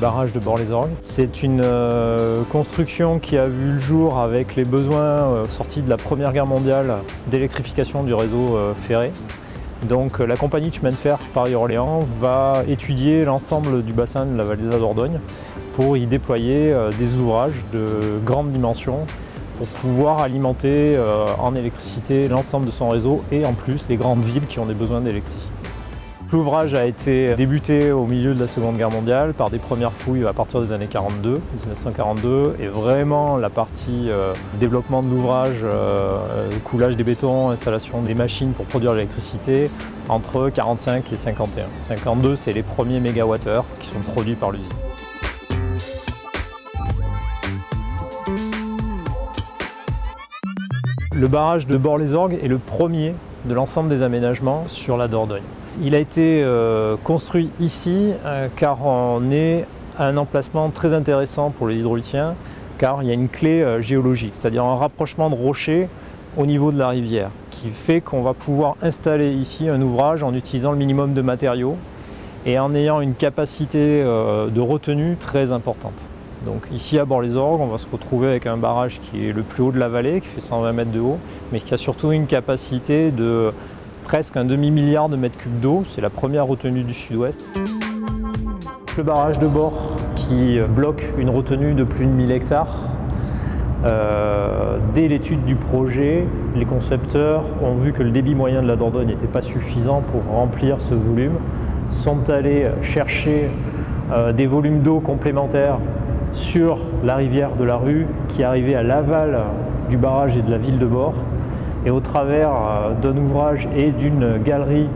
barrage de Bort-les-Orgues. C'est une construction qui a vu le jour avec les besoins sortis de la Première Guerre mondiale d'électrification du réseau ferré. Donc la compagnie de chemin de fer Paris-Orléans va étudier l'ensemble du bassin de la vallée de la Dordogne pour y déployer des ouvrages de grande dimension pour pouvoir alimenter en électricité l'ensemble de son réseau et en plus les grandes villes qui ont des besoins d'électricité. L'ouvrage a été débuté au milieu de la Seconde Guerre mondiale par des premières fouilles à partir des années 1942 et vraiment la partie développement de l'ouvrage, coulage des bétons, installation des machines pour produire l'électricité entre 45 et 51. 52, c'est les premiers mégawattheures qui sont produits par l'usine. Le barrage de Bort-les-Orgues est le premier de l'ensemble des aménagements sur la Dordogne. Il a été construit ici car on est à un emplacement très intéressant pour les hydrauliciens car il y a une clé géologique, c'est-à-dire un rapprochement de rochers au niveau de la rivière qui fait qu'on va pouvoir installer ici un ouvrage en utilisant le minimum de matériaux et en ayant une capacité de retenue très importante. Donc ici à Bort-les-Orgues, on va se retrouver avec un barrage qui est le plus haut de la vallée, qui fait 120 mètres de haut, mais qui a surtout une capacité de presque un demi-milliard de mètres cubes d'eau. C'est la première retenue du sud-ouest. Le barrage de Bort qui bloque une retenue de plus de 1000 hectares. Dès l'étude du projet, les concepteurs ont vu que le débit moyen de la Dordogne n'était pas suffisant pour remplir ce volume, sont allés chercher des volumes d'eau complémentaires sur la rivière de la Rue qui arrivait à l'aval du barrage et de la ville de Bort. Et au travers d'un ouvrage et d'une galerie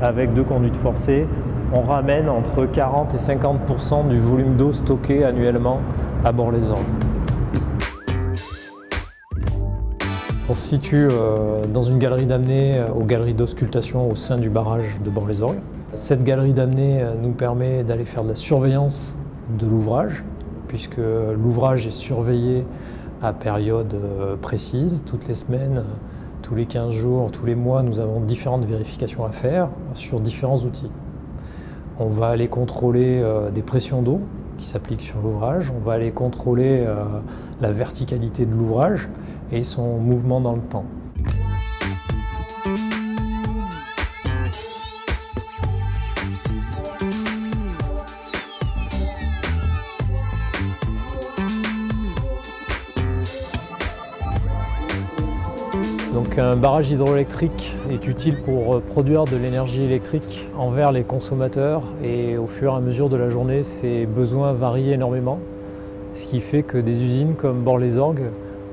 avec 2 conduites forcées, on ramène entre 40 et 50% du volume d'eau stocké annuellement à Bort-les-Orgues. On se situe dans une galerie d'amener aux galeries d'auscultation au sein du barrage de Bort-les-Orgues. Cette galerie d'amener nous permet d'aller faire de la surveillance de l'ouvrage, puisque l'ouvrage est surveillé à période précise, toutes les semaines, tous les 15 jours, tous les mois, nous avons différentes vérifications à faire sur différents outils. On va aller contrôler des pressions d'eau qui s'appliquent sur l'ouvrage, on va aller contrôler la verticalité de l'ouvrage et son mouvement dans le temps. Donc un barrage hydroélectrique est utile pour produire de l'énergie électrique envers les consommateurs et au fur et à mesure de la journée, ces besoins varient énormément, ce qui fait que des usines comme Bort-les-Orgues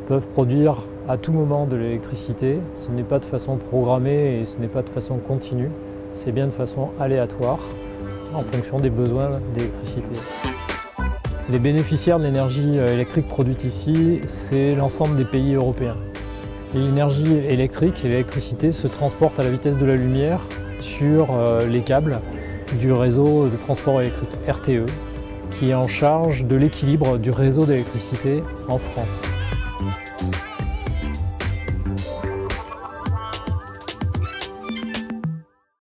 peuvent produire à tout moment de l'électricité. Ce n'est pas de façon programmée et ce n'est pas de façon continue, c'est bien de façon aléatoire en fonction des besoins d'électricité. Les bénéficiaires de l'énergie électrique produite ici, c'est l'ensemble des pays européens. L'énergie électrique et l'électricité se transportent à la vitesse de la lumière sur les câbles du réseau de transport électrique RTE, qui est en charge de l'équilibre du réseau d'électricité en France.